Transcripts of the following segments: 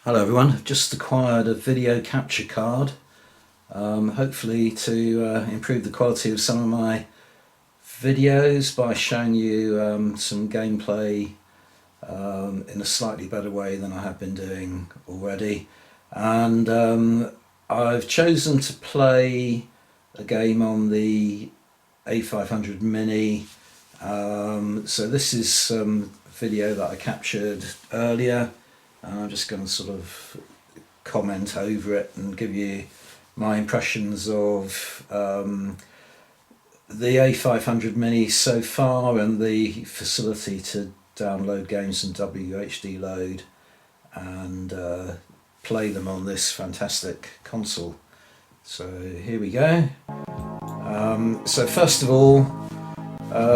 Hello everyone, I've just acquired a video capture card, hopefully to improve the quality of some of my videos by showing you some gameplay in a slightly better way than I have been doing already. And I've chosen to play a game on the A500 Mini. So this is some video that I captured earlier. And I'm just going to sort of comment over it and give you my impressions of the A500 Mini so far and the facility to download games and WHD load and play them on this fantastic console. So here we go. So first of all,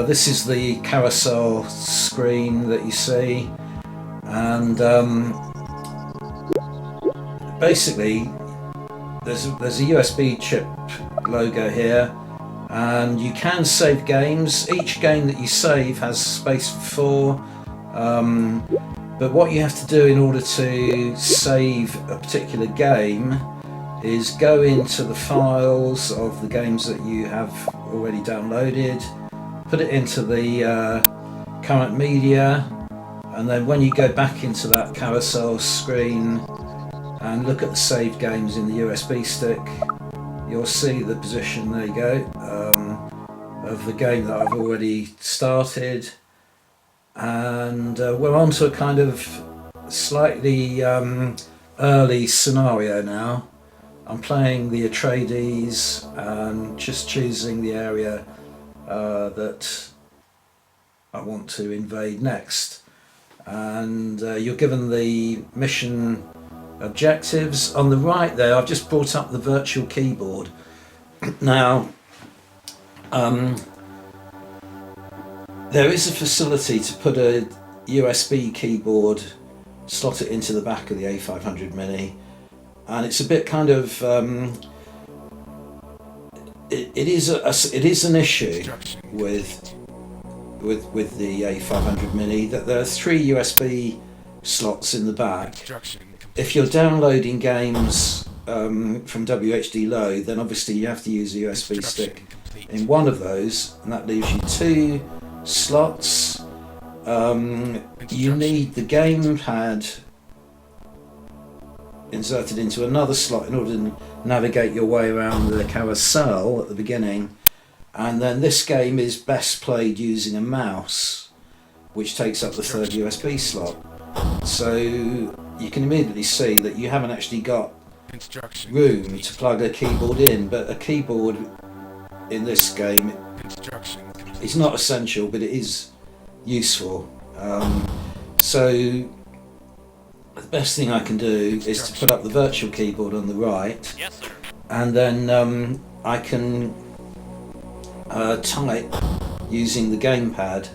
this is the carousel screen that you see. And basically there's a USB chip logo here, and you can save games. Each game that you save has space for 4, but what you have to do in order to save a particular game is go into the files of the games that you have already downloaded, put it into the current media, and then when you go back into that carousel screen and look at the saved games in the USB stick, you'll see the position, there you go, of the game that I've already started. And we're on to a kind of slightly early scenario now. I'm playing the Atreides and just choosing the area that I want to invade next. And you're given the mission objectives. On the right there, I've just brought up the virtual keyboard. Now, there is a facility to put a USB keyboard, slot it into the back of the A500 Mini, and it's a bit kind of it is an issue with the A500 Mini that there are 3 USB slots in the back. If you're downloading games from WHD load, then obviously you have to use a USB stick in one of those, and that leaves you 2 slots. You need the gamepad inserted into another slot in order to navigate your way around the carousel at the beginning. And then this game is best played using a mouse, which takes up the 3rd USB slot. So you can immediately see that you haven't actually got room to plug a keyboard in, but a keyboard in this game is not essential, but it is useful. So the best thing I can do is to put up the virtual keyboard on the right, and then I can type using the gamepad,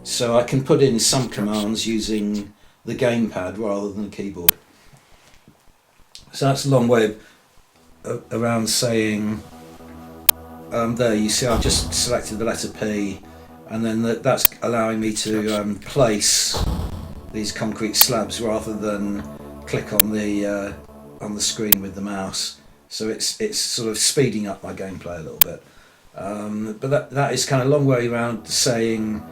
so I can put in some commands using the gamepad rather than the keyboard. So that's a long way around saying, there you see I've just selected the letter P, and then that's allowing me to place these concrete slabs rather than click on the screen with the mouse. So it's sort of speeding up my gameplay a little bit. But that is kind of a long way around saying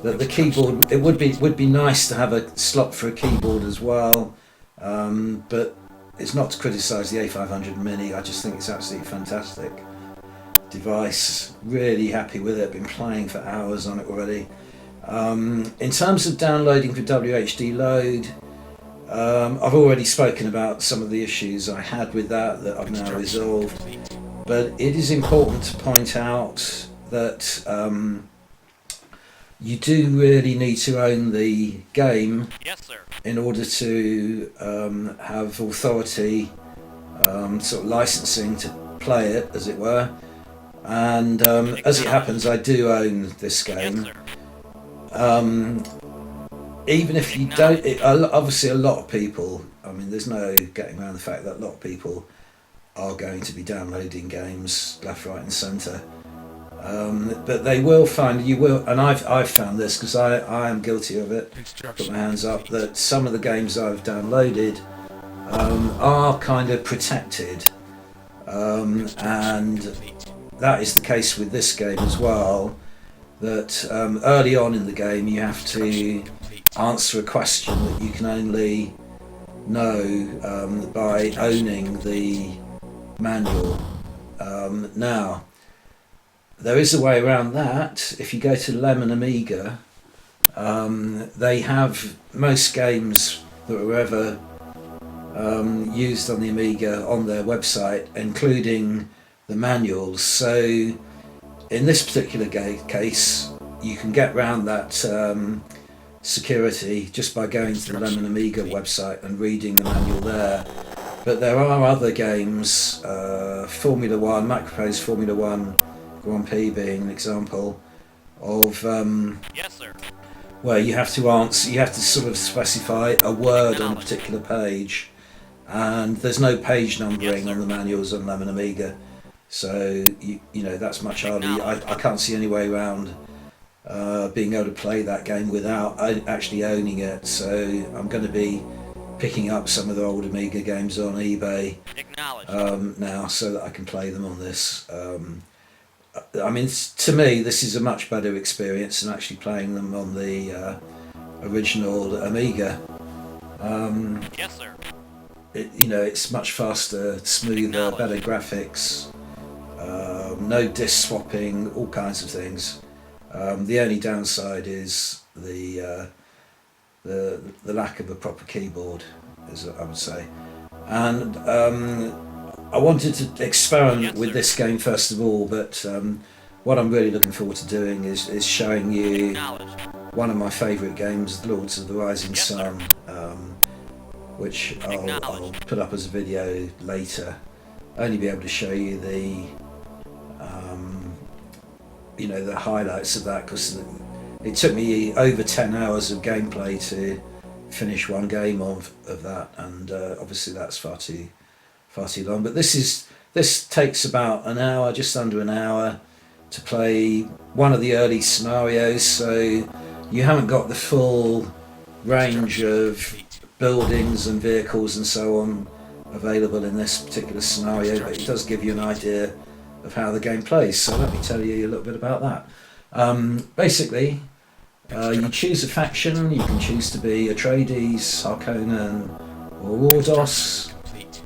that the keyboard, it would be nice to have a slot for a keyboard as well, but it's not to criticise the A500 Mini. I just think it's absolutely fantastic device. Really happy with it. Been playing for hours on it already. In terms of downloading for WHD load, I've already spoken about some of the issues I had with that I've now resolved. But it is important to point out that you do really need to own the game in order to have authority, sort of licensing to play it, as it were. And as it happens, I do own this game. Even if you don't, obviously a lot of people, I mean, there's no getting around the fact that a lot of people are going to be downloading games left, right and centre. But they will find, you will, and I've found this because I am guilty of it, put my hands up, that some of the games I've downloaded are kind of protected, and that is the case with this game as well. That early on in the game you have to answer a question that you can only know by owning the manual. Now, there is a way around that. If you go to Lemon Amiga, they have most games that were ever used on the Amiga on their website, including the manuals. So in this particular case, you can get around that security just by going to the Lemon Amiga website and reading the manual there. But there are other games, Formula One, Macroprose Formula One Grand Prix being an example of Yes, sir. where you have to sort of specify a word on a particular page, and there's no page numbering on the manuals on Lemon Amiga, so you know that's much harder. I can't see any way around being able to play that game without actually owning it, so I'm going to be picking up some of the old Amiga games on eBay now so that I can play them on this. I mean, to me, this is a much better experience than actually playing them on the original Amiga. Yes, sir. It's much faster, smoother, better graphics, no disc swapping, all kinds of things. The only downside is the lack of a proper keyboard, as I would say. And I wanted to experiment with this game first of all, but what I'm really looking forward to doing is showing you one of my favourite games, Lords of the Rising Sun, which I'll put up as a video later. Only be able to show you the the highlights of that, because it took me over 10 hours of gameplay to finish one game of that, and obviously that's far too long. But this takes about an hour, just under an hour, to play one of the early scenarios, so you haven't got the full range of buildings and vehicles and so on available in this particular scenario, but it does give you an idea of how the game plays. So let me tell you a little bit about that. Basically, you choose a faction. You can choose to be Atreides, Harkonnen, or Ordos.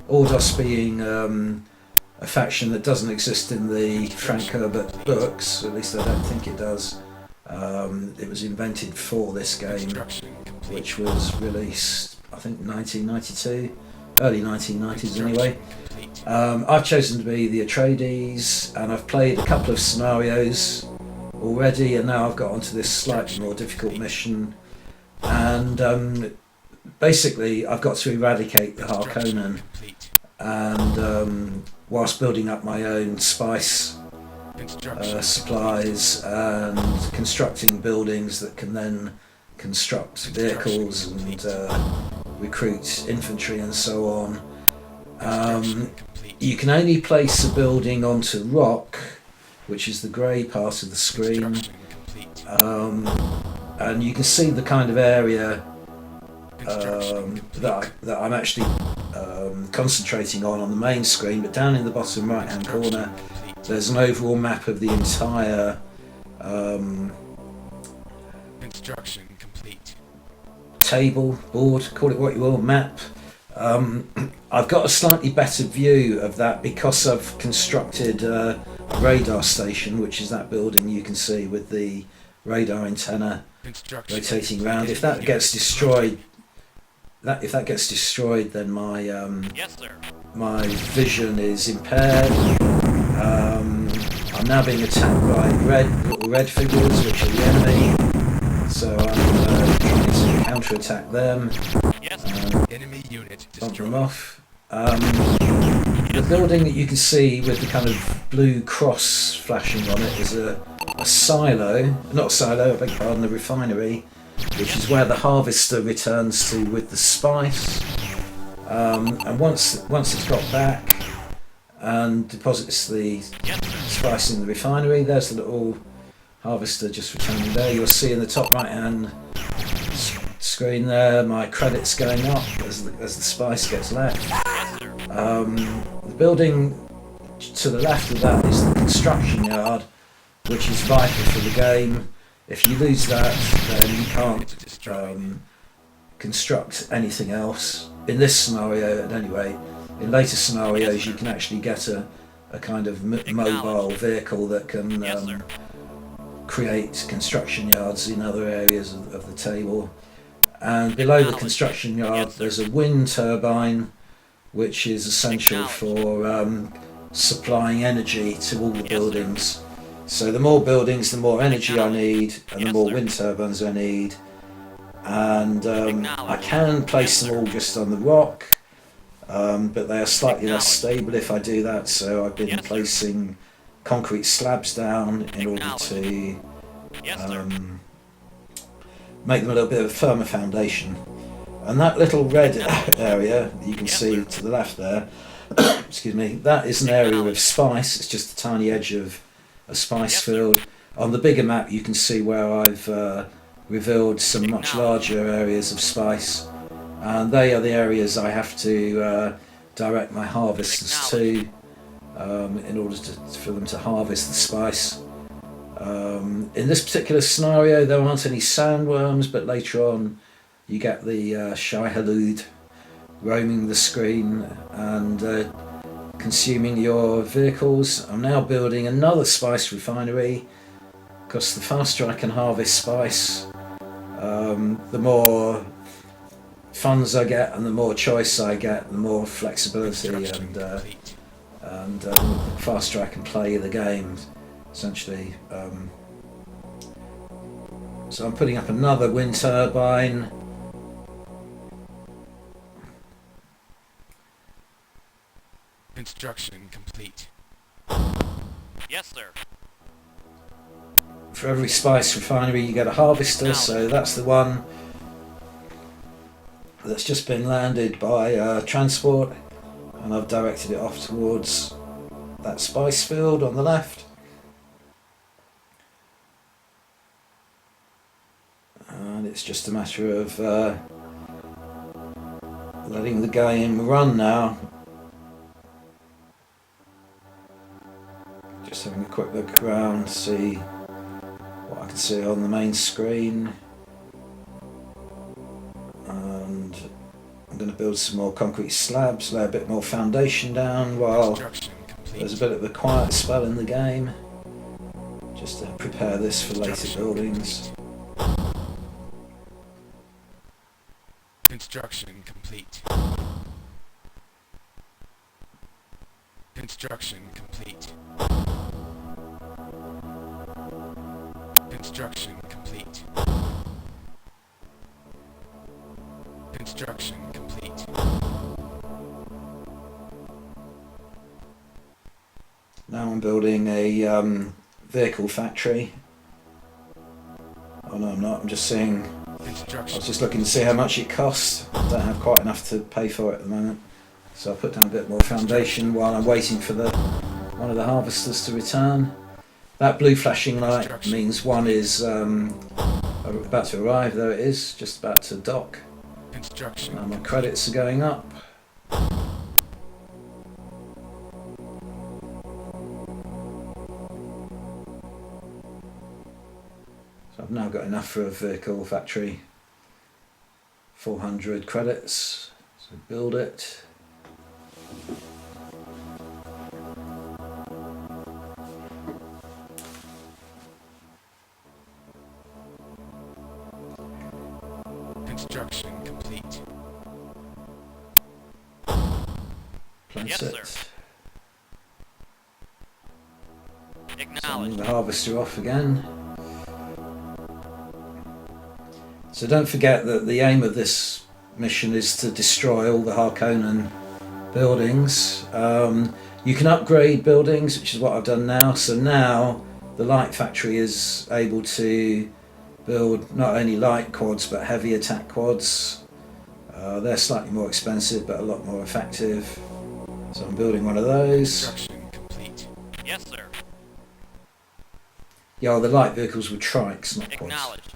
Ordos being a faction that doesn't exist in the Frank Herbert books, at least I don't think it does. It was invented for this game, which was released, I think, 1992, early 1990s anyway. I've chosen to be the Atreides, and I've played a couple of scenarios already, and now I've got onto this slightly more difficult mission, and basically I've got to eradicate the Harkonnen, and whilst building up my own spice supplies and constructing buildings that can then construct vehicles and recruit infantry and so on. You can only place a building onto rock, which is the grey part of the screen, and you can see the kind of area that I'm actually concentrating on the main screen, but down in the bottom right hand corner there's an overall map of the entire construction complete. Table, board, call it what you will, map. I've got a slightly better view of that because I've constructed a radar station, which is that building you can see with the radar antenna rotating around. If that gets destroyed, then my my vision is impaired. I'm now being attacked by little red figures, which are the enemy. So I'm trying to counter-attack them. Enemy unit Bump them off. The building that you can see with the kind of blue cross flashing on it is a silo, not a silo, I beg your pardon, the refinery, which is where the harvester returns to with the spice. And once it's got back and deposits the spice in the refinery, there's the little harvester just returning there. You'll see in the top right hand screen there, my credits going up as the spice gets left. The building to the left of that is the construction yard, which is vital for the game. If you lose that, then you can't construct anything else. In this scenario, at any rate. In later scenarios, you can actually get a kind of mobile vehicle that can create construction yards in other areas of the table. And below the construction yard, there's a wind turbine, which is essential for supplying energy to all the buildings. So the more buildings, the more energy I need, and the more wind turbines I need. And I can place them all just on the rock, but they are slightly less stable if I do that. So I've been placing concrete slabs down in order to make them a little bit of a firmer foundation. And that little red area you can see to the left there, excuse me, that is an area of spice. It's just a tiny edge of a spice field. On the bigger map you can see where I've revealed some much larger areas of spice, and they are the areas I have to direct my harvesters to in order for them to harvest the spice. In this particular scenario there aren't any sandworms, but later on you get the Shai-Halud roaming the screen and consuming your vehicles. I'm now building another spice refinery, because the faster I can harvest spice, the more funds I get and the more choice I get, the more flexibility and the faster I can play the game, essentially. So I'm putting up another wind turbine. Construction complete. Yes, sir. For every spice refinery you get a harvester, so that's the one that's just been landed by transport, and I've directed it off towards that spice field on the left. And it's just a matter of letting the game run now. Just having a quick look around to see what I can see on the main screen. And I'm going to build some more concrete slabs, lay a bit more foundation down while there's a bit of a quiet spell in the game, just to prepare this for later buildings. Construction complete. Construction complete. Construction complete. Construction complete. Now I'm building a vehicle factory. Oh no, I'm not. I'm just seeing. I was just looking to see how much it costs. I don't have quite enough to pay for it at the moment, so I'll put down a bit more foundation while I'm waiting for one of the harvesters to return. That blue flashing light means one is about to arrive. There it is, just about to dock. Now my credits are going up. So I've now got enough for a vehicle factory. 400 credits, so build it. Construction complete. Place it. Sir. Sending the harvester off again. So don't forget that the aim of this mission is to destroy all the Harkonnen buildings. You can upgrade buildings, which is what I've done now. So now the light factory is able to build not only light quads but heavy attack quads. They're slightly more expensive but a lot more effective. So I'm building one of those. Construction complete. Yes, sir. Yeah, the light vehicles were trikes, not quads. Acknowledged.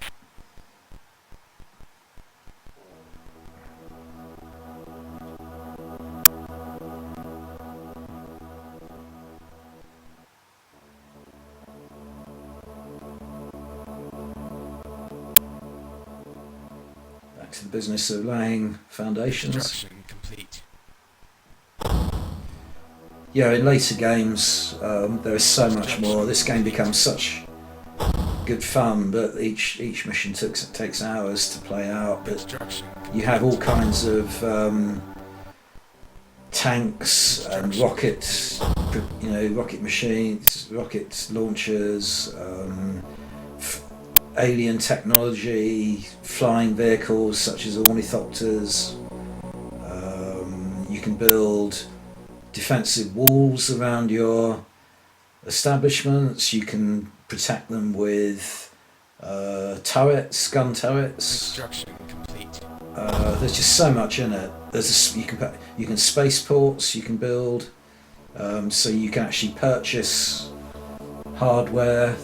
business of laying foundations. Construction complete. Yeah, in later games there is so much more. This game becomes such good fun, but each mission takes hours to play out. But Construction you have all kinds of tanks and rockets, rocket machines, rocket launchers, alien technology, flying vehicles such as ornithopters. You can build defensive walls around your establishments. You can protect them with turrets, gun turrets. Construction complete. There's just so much in it. You can spaceports you can build, so you can actually purchase hardware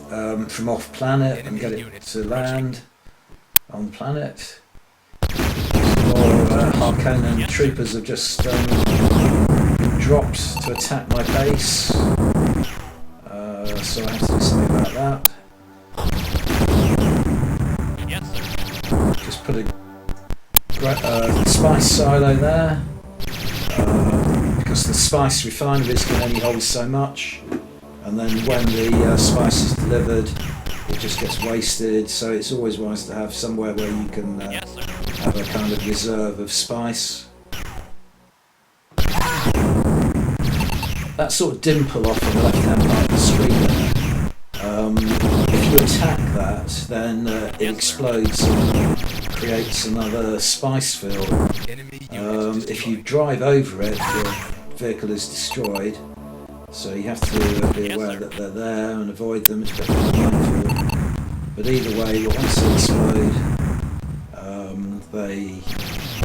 from off planet and get it to land on the planet. More Harkonnen troopers have just dropped to attack my base, so I have to do something about that. Yes, sir. Just put a spice silo there, because the spice refineries can only hold so much, and then when the spice is delivered it just gets wasted, so it's always wise to have somewhere where you can Yes, sir. have a kind of reserve of spice. That sort of dimple off on the left hand part of the screen there, if you attack that, then it explodes and creates another spice field. Enemy unit If you drive over it, your vehicle is destroyed, so you have to be aware that they're there and avoid them. It's better to be mindful. But either way, once they explode, they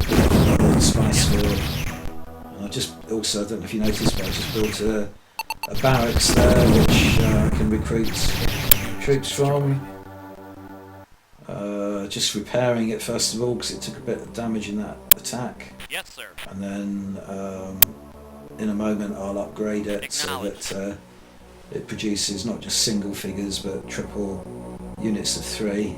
build another spice field. And I don't know if you noticed, but I just built a barracks there which I can recruit troops from. Just repairing it first of all because it took a bit of damage in that attack, Yes, sir. and then in a moment I'll upgrade it so that it produces not just single figures but triple units of 3.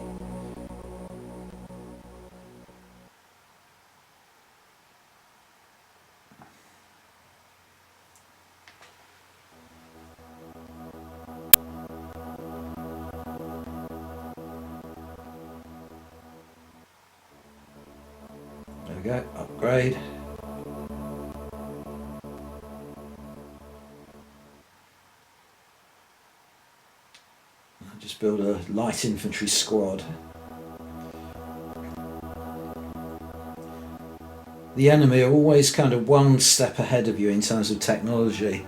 There we go, upgrade. I'll just build a light infantry squad. The enemy are always kind of one step ahead of you in terms of technology.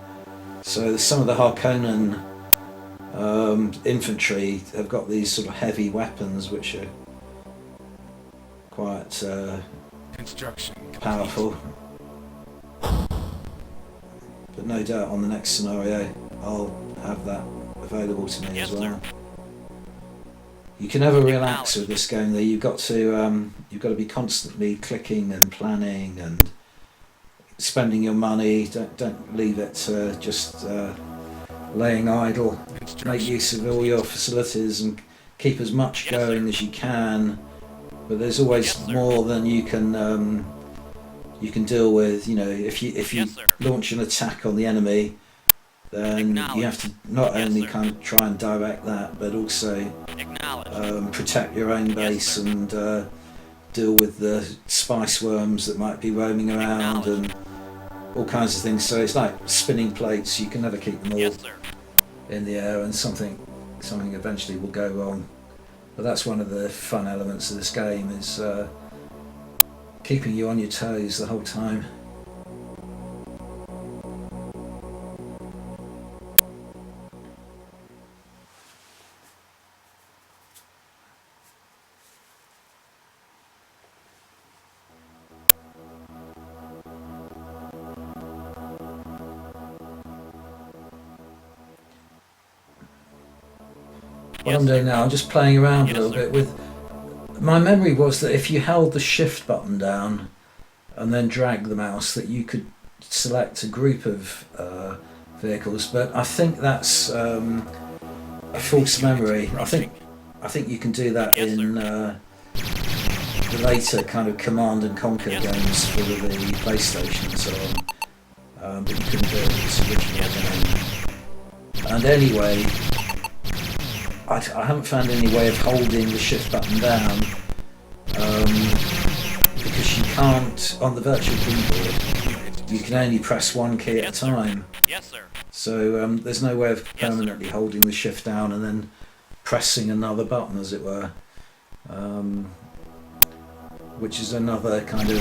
So some of the Harkonnen infantry have got these sort of heavy weapons which are quite Construction complete. powerful. But no doubt on the next scenario I'll have that available to me Yes, as well. sir. You can never relax with this game though. You've got to be constantly clicking and planning and spending your money. Don't leave it to just laying idle. Make use of all your facilities and keep as much Yes, sir. going as you can. But there's always Yes, sir. more than you can deal with. If you Yes, sir. launch an attack on the enemy, then you have to not Yes, only sir. kind of try and direct that, but also Acknowledged. protect your own base sir. and deal with the spice worms that might be roaming around and all kinds of things. So it's like spinning plates. You can never keep them all Yes, sir. in the air, and something eventually will go wrong. But that's one of the fun elements of this game, is keeping you on your toes the whole time. What I'm doing now, I'm just playing around a little bit with. My memory was that if you held the shift button down and then drag the mouse, that you could select a group of vehicles. But I think that's a false memory. I think you can do that Yes, in the later kind of Command and Conquer games for the PlayStation and so on, but you couldn't do it with this original game. And anyway, I haven't found any way of holding the shift button down, because you can't, on the virtual keyboard, you can only press one key at a time. Yes, sir. So there's no way of permanently holding the shift down and then pressing another button, as it were, which is another kind of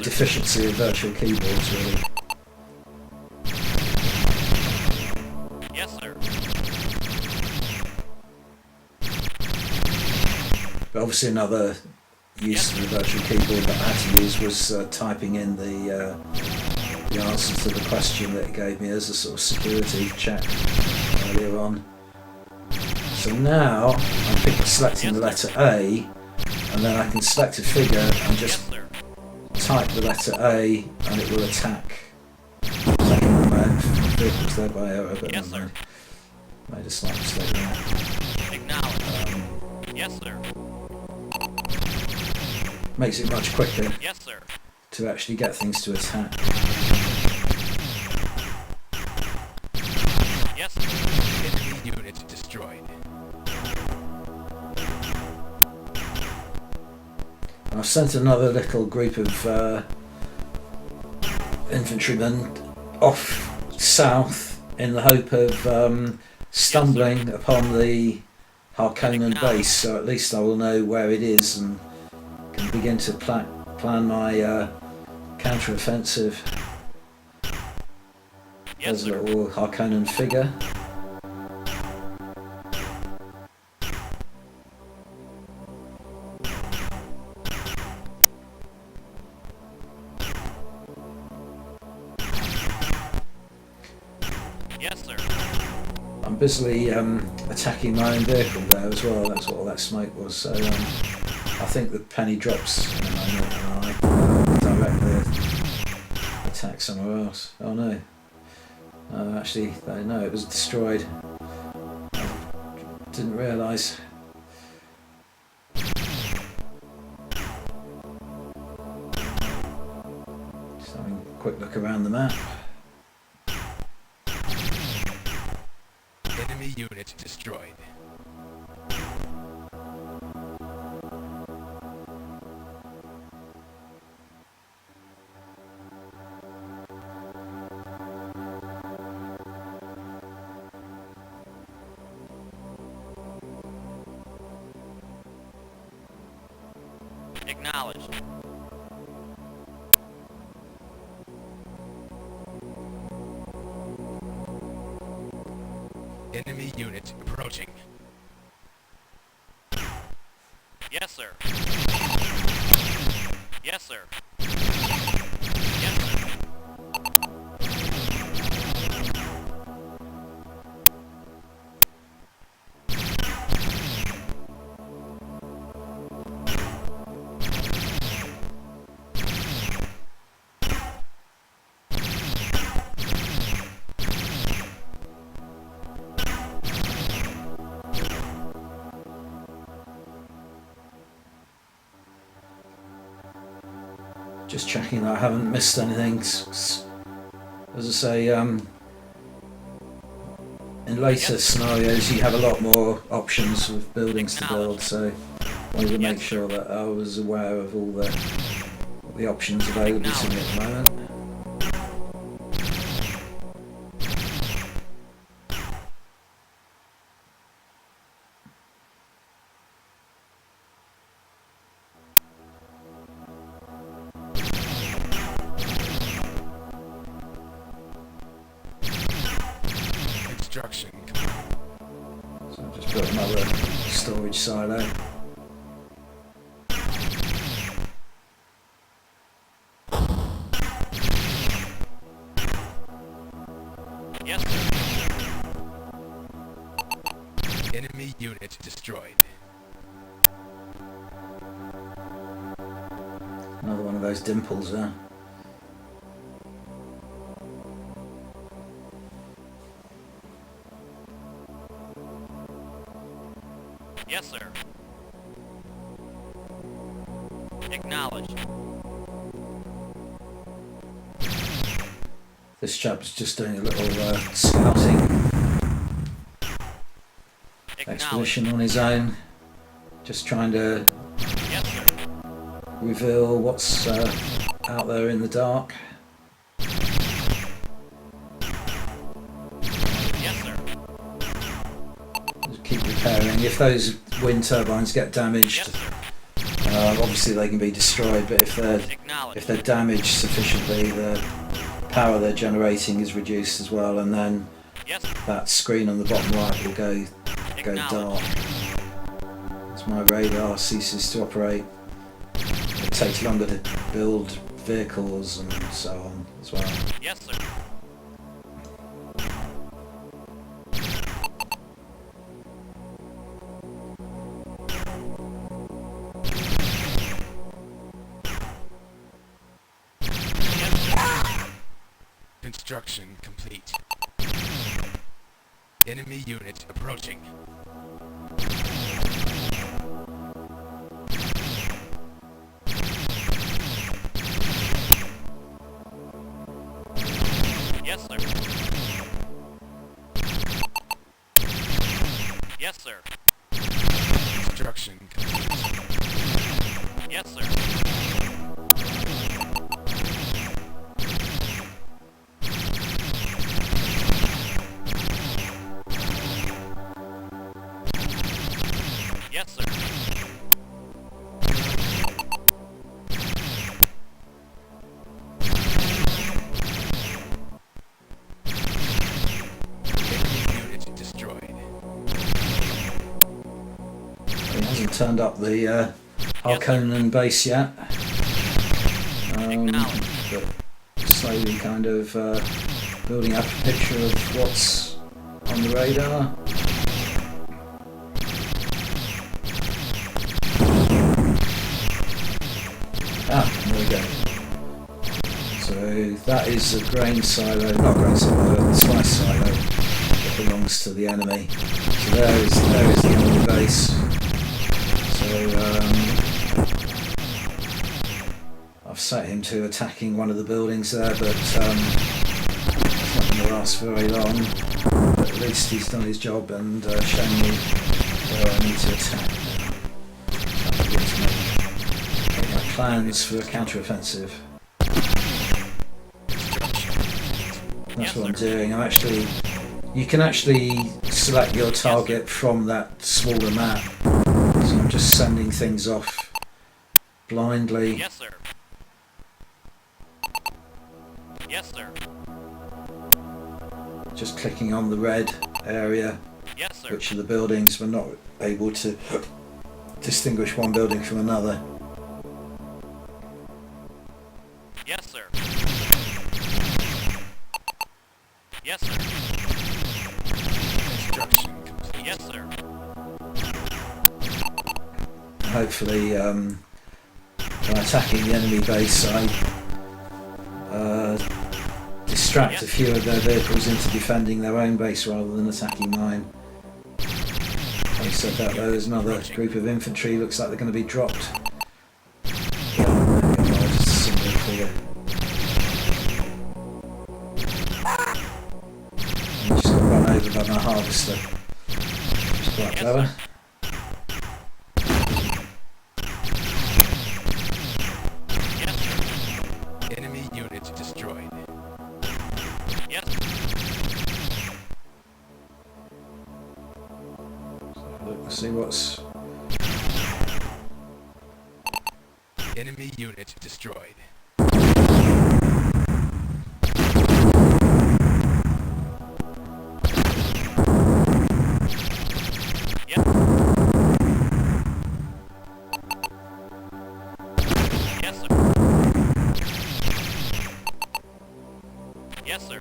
deficiency of virtual keyboards, really. Yes, sir. But obviously another use of the virtual keyboard that I had to use was typing in the answer to the question that it gave me as a sort of security check earlier on. So now I'm selecting the letter A, and then I can select a figure and just type the letter A, and it will attack. My vehicle's there by error, but never mind. Made a slight mistake there. Acknowledge. Yes, sir. Makes it much quicker Yes, sir. to actually get things to attack. Yes, sir. Enemy unit destroyed. I've sent another little group of infantrymen off south in the hope of stumbling upon the Harkonnen base, so at least I will know where it is and can begin to plan my counter-offensive. There's a little Harkonnen figure. Yes, sir. I'm busily attacking my own vehicle there as well. That's what all that smoke was. So I think the penny drops in a moment and I directly attack somewhere else. Oh no. Actually, no, it was destroyed. I didn't realise. Just having a quick look around the map. Enemy unit destroyed. Acknowledged. Enemy unit approaching. Yes, sir. Yes, sir. Yes, sir. Just checking that I haven't missed anything. As I say, in later scenarios you have a lot more options of buildings to build, so I wanted to make sure that I was aware of all the options available to me at the moment. Construction. So I've just built another storage silo. Yes, sir. Enemy unit destroyed. Another one of those dimples there. Yes, sir. Acknowledged. This chap's just doing a little scouting Acknowledged. expedition on his own, just trying to Yes, sir. reveal what's out there in the dark. Yes, sir. Just keep repairing. If those wind turbines get damaged, Yes, sir. obviously they can be destroyed, but if Acknowledged. they're damaged sufficiently, the power they're generating is reduced as well, and then Yes, sir. that screen on the bottom right will go Acknowledged. dark as my radar ceases to operate. It takes longer to build vehicles and so on as well. Yes, sir. Construction complete. Enemy unit approaching. Yes, sir. Yes, sir. Construction complete. Yes, sir. Yes, sir. Enemy unit destroyed. He hasn't turned up the Harkonnen base yet, but slowly kind of building up a picture of what's on the radar. There we go. So that is a grain silo, not grain silo, but a spice silo that belongs to the enemy. So there is the enemy base. So I've set him to attacking one of the buildings there, but it's not going to last very long. But at least he's done his job and shown me where I need to attack. That gives me my plans for a counter-offensive. That's what I'm doing. You can actually select your target from that smaller map. So I'm just sending things off blindly. Yes, sir. Yes, sir. Just clicking on the red area, Yes, sir. which are the buildings. We're not able to distinguish one building from another. Yes, sir. Yes, sir. Construction complete. Yes, sir. Hopefully, by attacking the enemy base, I distract a few of their vehicles into defending their own base rather than attacking mine. Having said that, though, there's another group of infantry. Looks like they're going to be dropped. Just a single figure. And just got run over by my harvester. It's quite clever. Yes, sir. Enemy unit destroyed. Yes. Let's see what's... Enemy unit destroyed. Yep. Yes, sir. Yes, sir.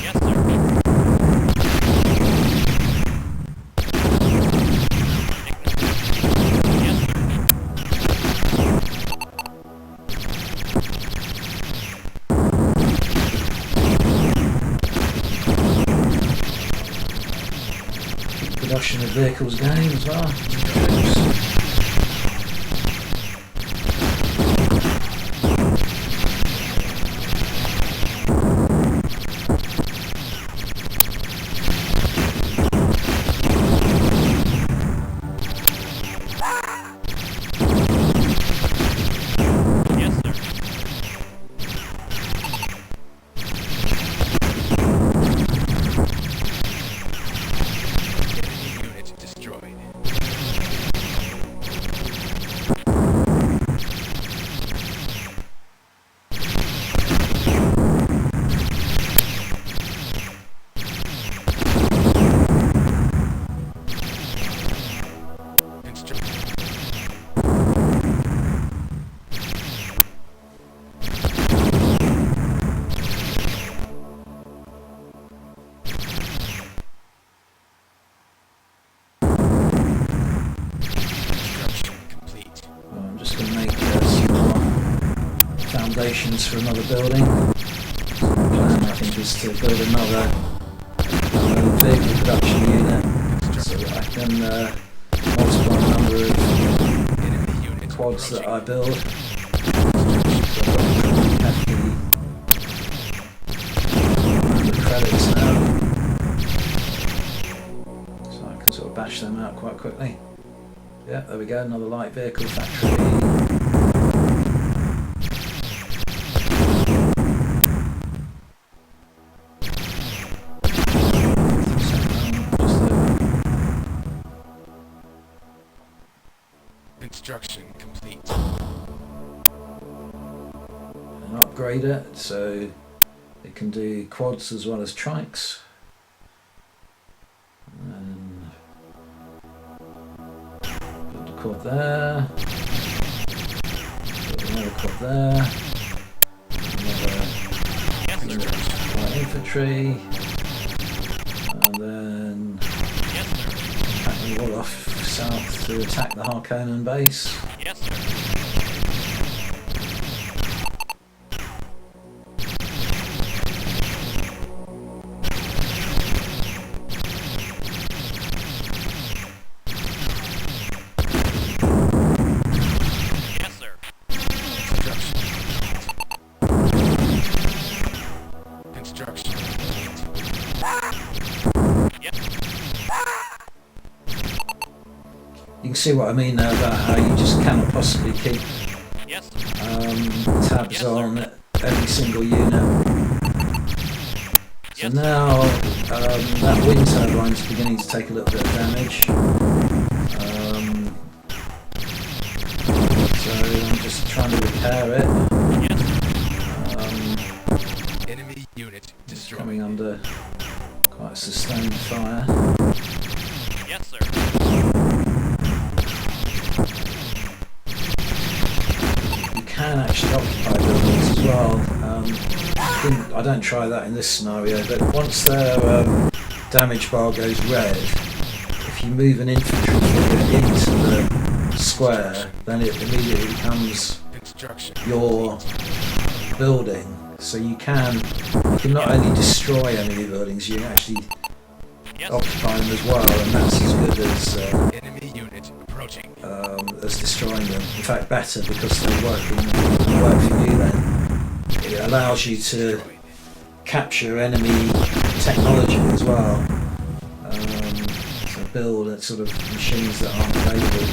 Yes, sir. Yes, sir. vehicles game as well. Foundations for another building. So my plan, I think, is to build another vehicle production unit so that I can multiply the number of quads that I build. So I've got the credits now, so I can sort of bash them out quite quickly. Yeah, there we go, another light vehicle factory. Construction complete. And upgrade it so it can do quads as well as trikes. And put the quad there. Put another quad there. Another light infantry. And then pack them all off south to attack the Harkonnen base. Yes, sir. Yes, sir. Construction. Yep. You can see what I mean now about how you just cannot possibly keep Yes. tabs on every single unit. So now that wind turbine is beginning to take a little bit of damage. So I'm just trying to repair it. Yes. Enemy unit destroyed. Coming under quite a sustained fire. Yes, sir. You can actually occupy buildings as well. I don't try that in this scenario, but once their damage bar goes red, if you move an infantry figure into the square, then it immediately becomes your building. So you can not only destroy enemy buildings, you can actually occupy them as well, and that's as good as enemy unit approaching. As destroying them. In fact, better, because they work for you then. It allows you to capture enemy technology as well. To build sort of machines that aren't available to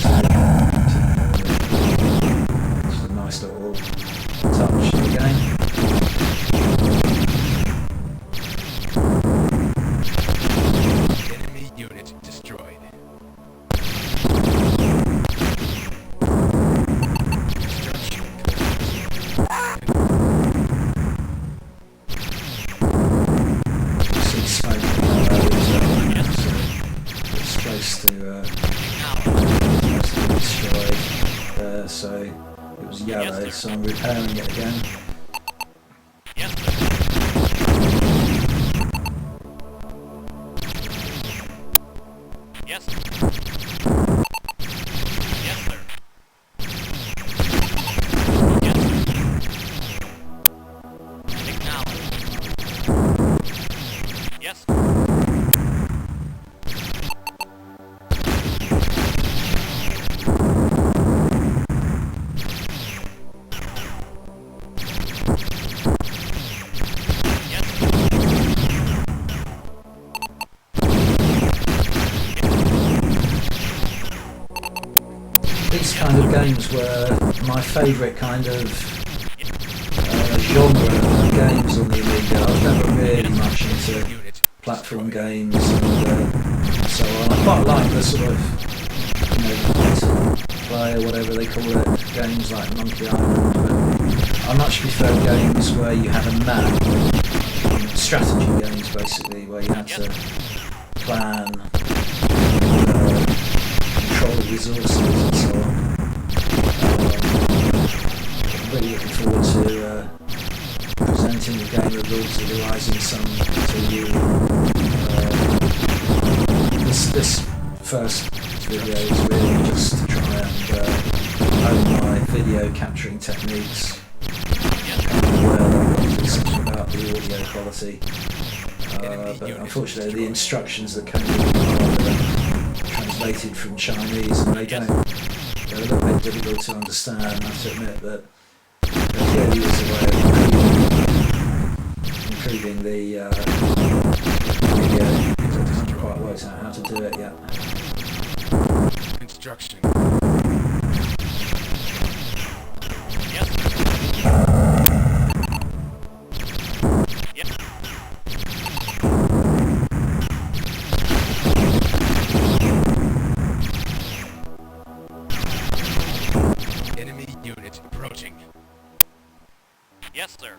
it's a nice little touch to the game. Enemy unit destroyed. So it was yellow, so I'm repairing it again. Yes, sir. Yes, sir. Yes, sir. Yes, sir. Acknowledge. Yes, sir. were my favourite kind of genre of games on the Amiga. I was never really much into platform games and so on. I quite like the sort of, you know, play or whatever they call it, games like Monkey Island, but I much prefer games where you have a map, strategy games basically, where you had to plan, control resources and so on. I'm really looking forward to presenting the game of Lords of the Rising Sun to you. This first video is really just to try and hone my video capturing techniques. Something about the audio quality, but unfortunately the instructions that come are translated from Chinese and they're a little bit difficult to understand, I have to admit, but there clearly is a way of improving the video. I haven't quite worked out how to do it yet. Instruction. Enemy unit approaching. Yes, sir.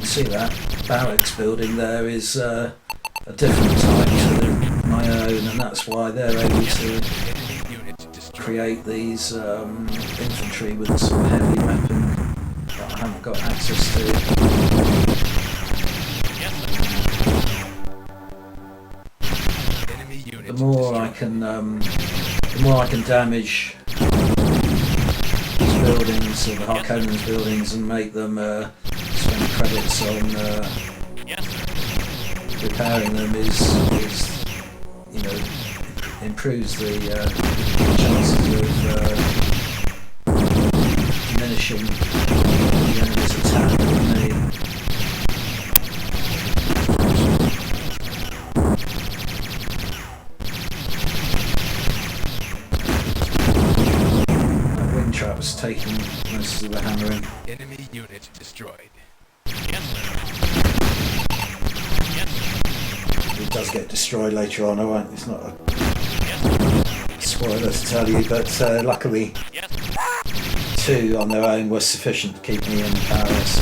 See that barracks building there is a different type to my own, and that's why they're able to create these infantry with a sort of heavy weapon that I haven't got access to. The more I can damage these buildings, or the Harkonnens buildings, and make them spend credits on repairing them is you know, improves the chances of diminishing the enemy's attack on me. That wing trap's taking most of the hammering. Enemy unit destroyed. It does get destroyed later on. I won't. It's not a spoiler to tell you, but luckily, 2 on their own was sufficient to keep me in power. So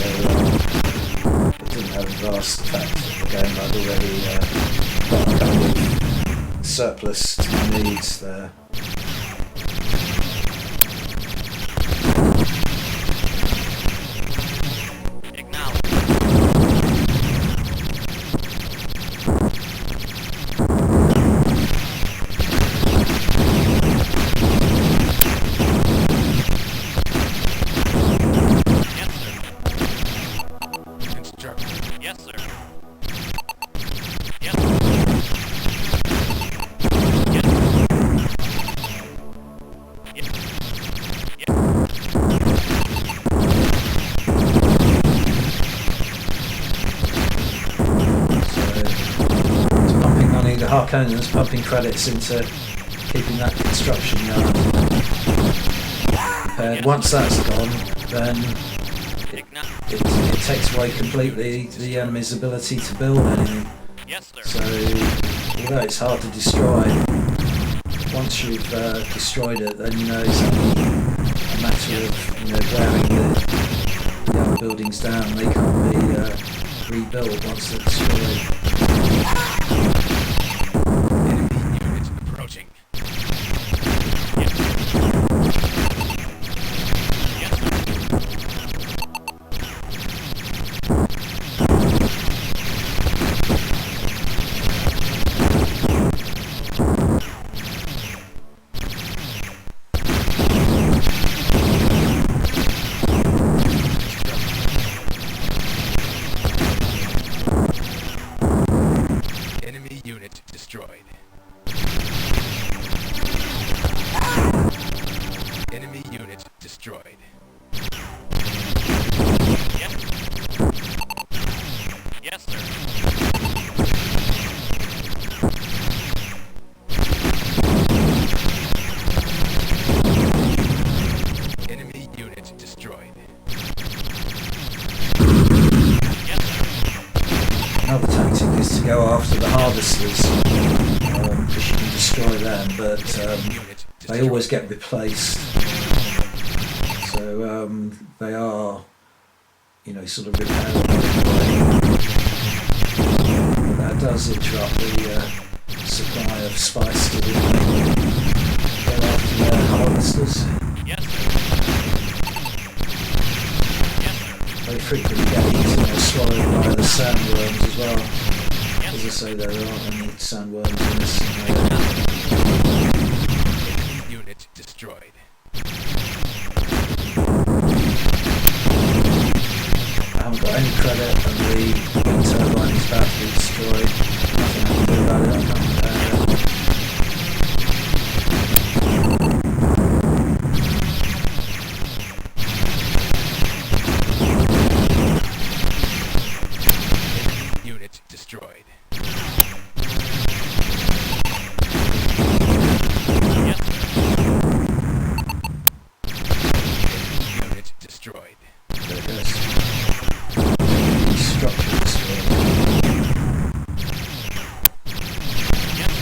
it didn't have a vast effect on the game. I'd already got a kind of surplus to my needs there. Harkonnens pumping credits into keeping that construction yard prepared. Once that's gone, then it takes away completely the enemy's ability to build anything. So, although it's hard to destroy, once you've destroyed it, then you know it's only a matter of wearing the other buildings down. They can't be rebuilt once they're destroyed. to go after the harvesters because you can destroy them, but they always get replaced. So they are, sort of repairable. But that does interrupt the supply of spice to the go after the harvesters. Yes, sir. Yes, sir. They frequently get eaten or swallowed by the sandworms as well. As I say, there aren't any sandworms in this scenario. Unit destroyed. I haven't got any credit, and the wind turbine is about to be destroyed. Nothing I can do about it. I can't repair it. Unit destroyed. Yes, sir. Unit destroyed. There it goes. Structure destroyed. Yes,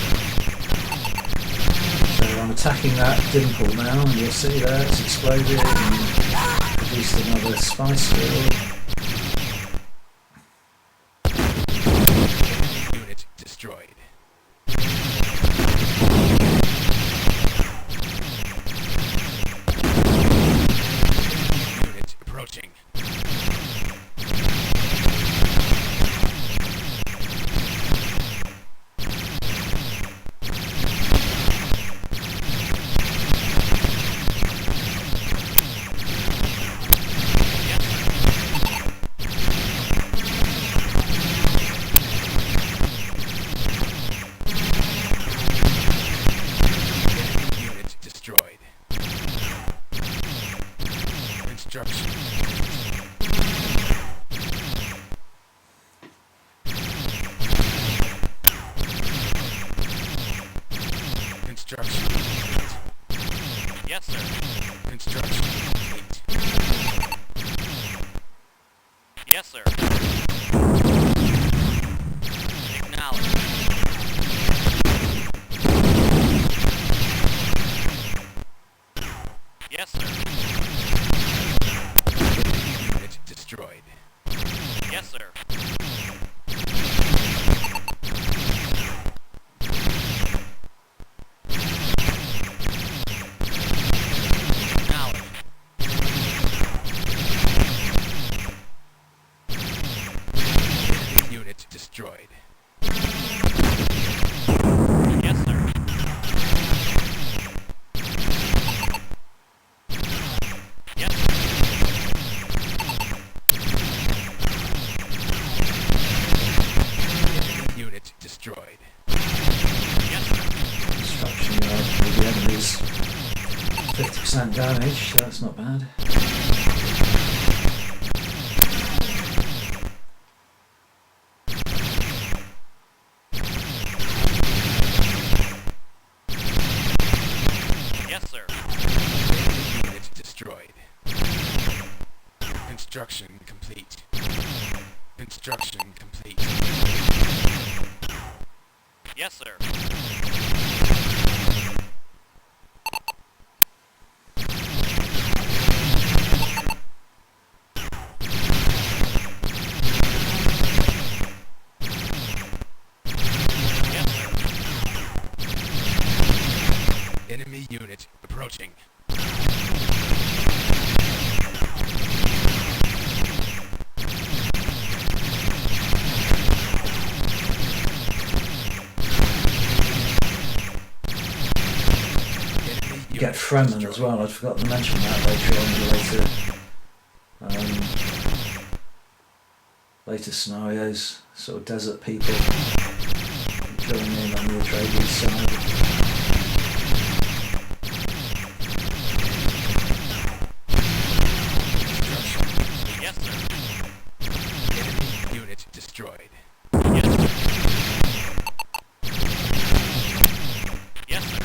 So I'm attacking that dimple now, and you'll see there it's exploded and produced another spice field. unit destroyed. Unit approaching. Unit destroyed. Construction. Construction. Yes, sir. Construction complete. Yes, sir. Acknowledge. Yes, sir. Unit destroyed. Yes, sir. Acknowledge. Unit destroyed. Yes, sir. Yes, sir. Unit destroyed. Yes, sir. Construction yard with the enemies 50% damage, so that's not bad. Yes, sir. Unit destroyed. Construction complete. Construction complete. Yes, sir. Yes, sir. Enemy unit approaching. Enemy You get unit Fremen destroyed. as well, I'd forgotten to mention that later on in the later scenarios, sort of desert people joining in on the Atreides side. Construction. Yes, sir. Enemy unit destroyed. Yes, sir. Yes, sir.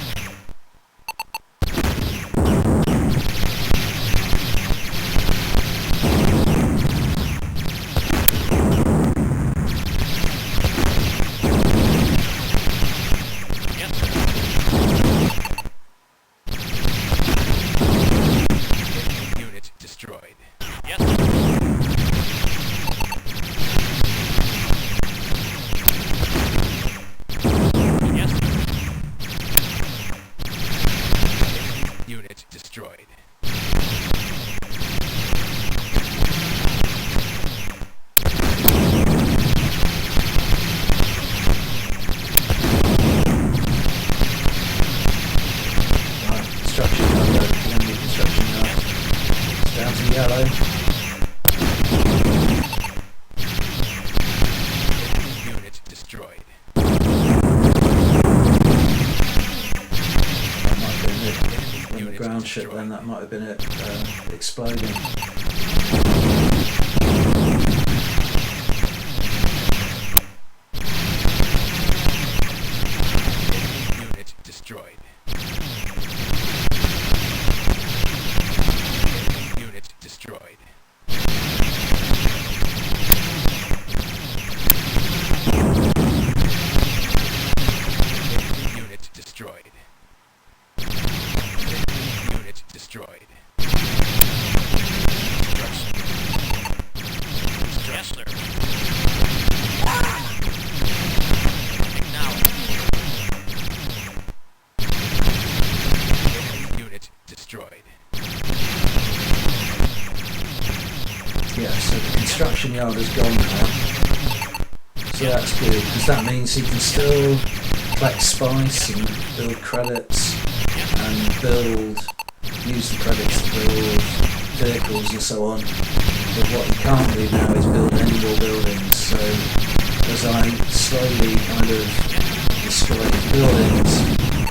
gunship, then that might have been it exploding. Unit destroyed. Unit destroyed. Unit destroyed. Unit destroyed. Destruction. Unit destroyed. Yeah, so the construction yard has gone now. So that's good, because that means he can still collect spice and build credits and use the credits to build vehicles and so on. But what he can't do now is build any more buildings. So as I slowly kind of destroy his buildings,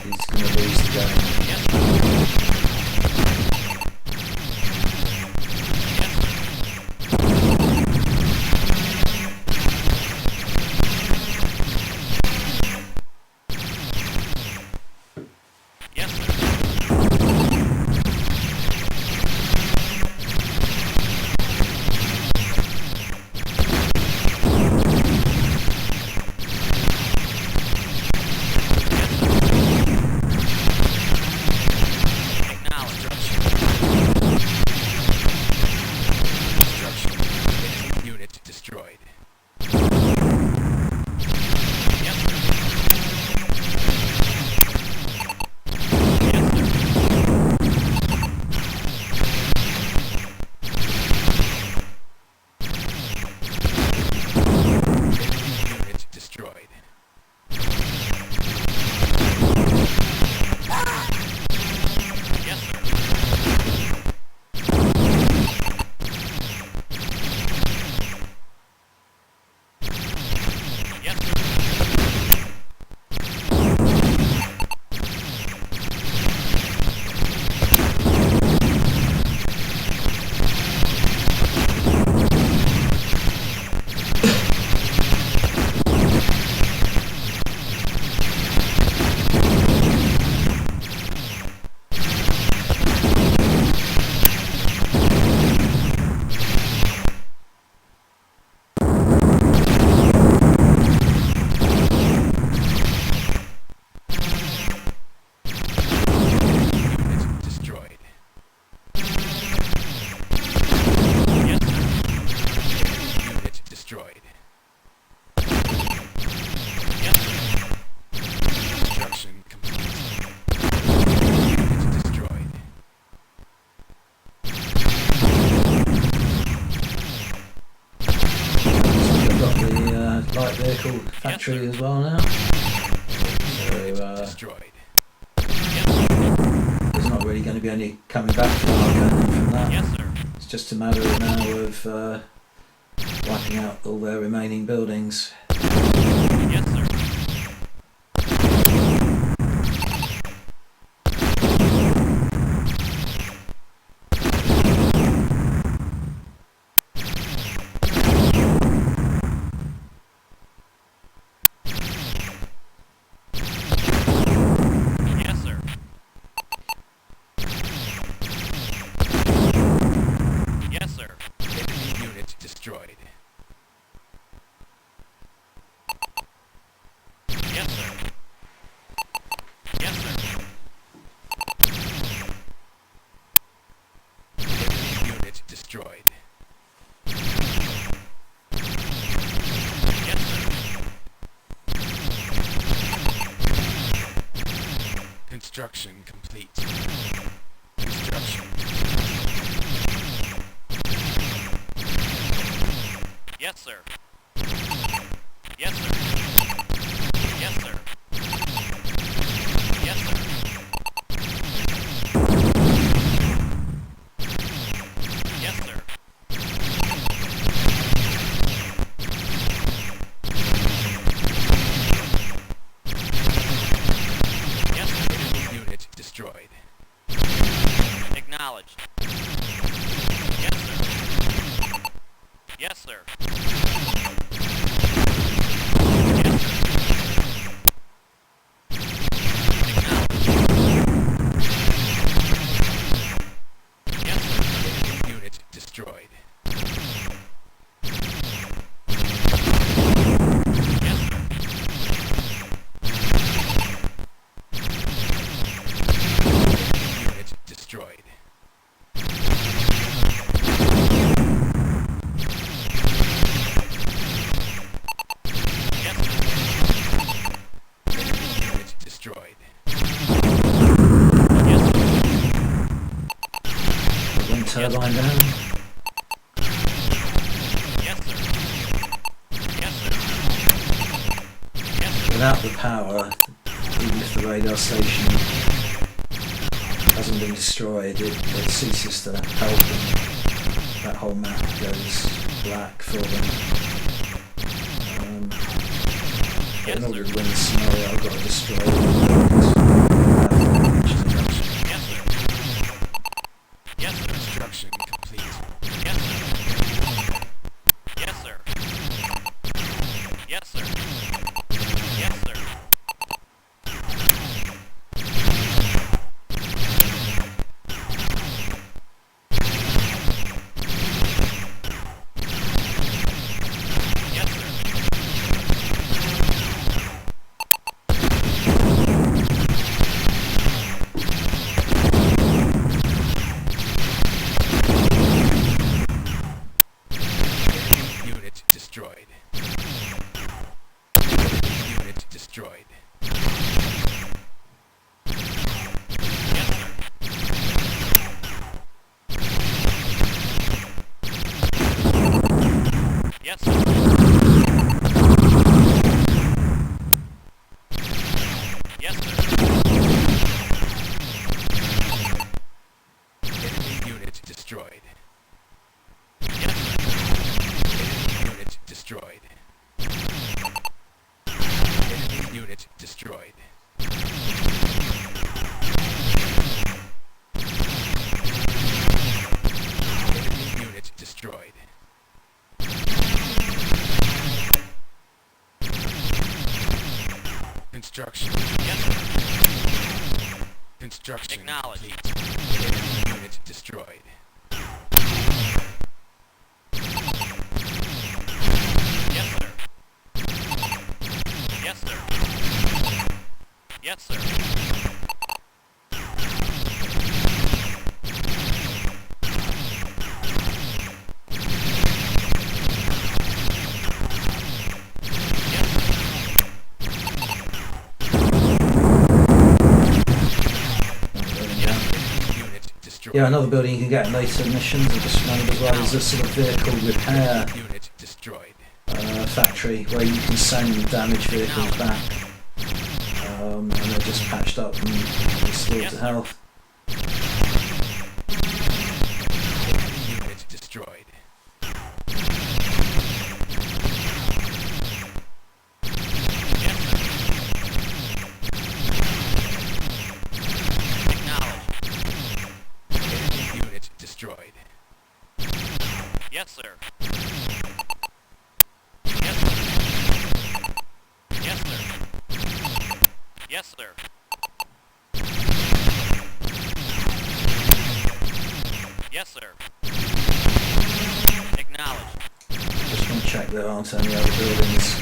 he's going to lose the game. light vehicle factory as well now. So there's not really going to be any coming back from that. It's just a matter now of wiping out all their remaining buildings. Yes, sir. Construction complete. Construction. Yes, sir. Yes, sir. Yes, sir. Yes, sir. Yes, sir. Destroyed. Unit destroyed. Unit destroyed. Unit destroyed. The wind turbine down. Without the power, even if the radar station hasn't been destroyed, it ceases to help them. That whole map goes black for them. In order to win the scenario, I've got to destroy Construction complete. Yes, sir. Yes, sir. Yes, sir. Unit destroyed. Unit destroyed. Yes, sir. Yes, sir. Enemy unit destroyed. Yes, sir. Enemy unit destroyed. Enemy unit destroyed. Enemy unit destroyed. Construction. Yes, sir. Construction. Acknowledged. Complete. Enemy unit destroyed. Yes, sir. Yes, sir. Yes, sir. Yeah, another building you can get in later missions, I just remembered as well, is a sort of vehicle repair Unit destroyed. factory where you can send damaged vehicles back and they're just patched up and restored to health. Unit destroyed. Unit destroyed. Yes, sir. Yes, sir. Yes, sir. Yes, sir. Yes, sir. Acknowledged. Just want to check there aren't any other buildings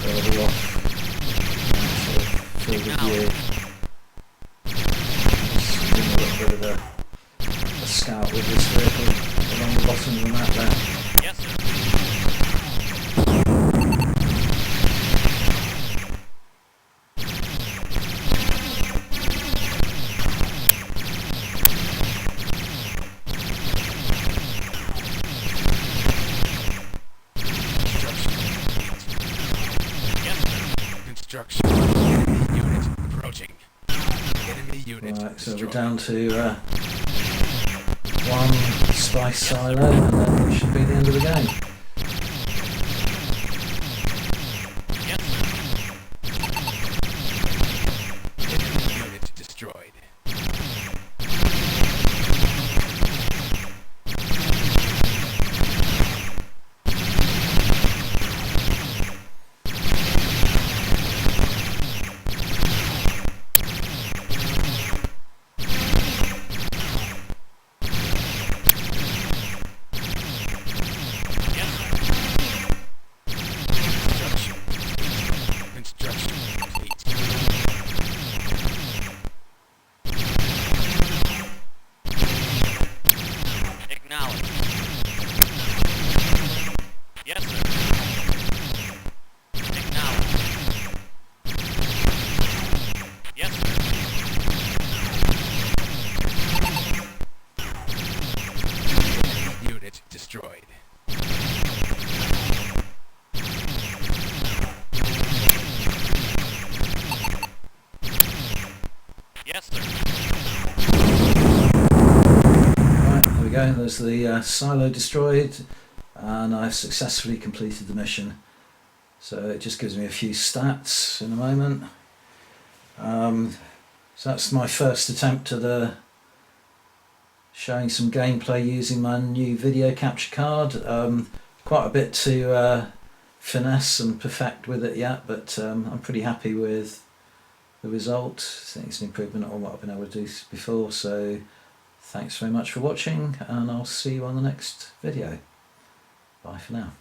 further off. Sort of field of view. Just doing a little bit of a scout with this vehicle along the bottom of the map there. Yes, sir. Construction. Enemy unit approaching. Enemy unit Right, so we're destroyed. down to one spice silo and then it should be the end of the game. Yes, sir. Enemy unit destroyed. go, there's the silo destroyed, and I've successfully completed the mission. So it just gives me a few stats in a moment. So that's my first attempt at showing some gameplay using my new video capture card. Quite a bit to finesse and perfect with it yet, but I'm pretty happy with the result. I think it's an improvement on what I've been able to do before. So thanks very much for watching, and I'll see you on the next video. Bye for now.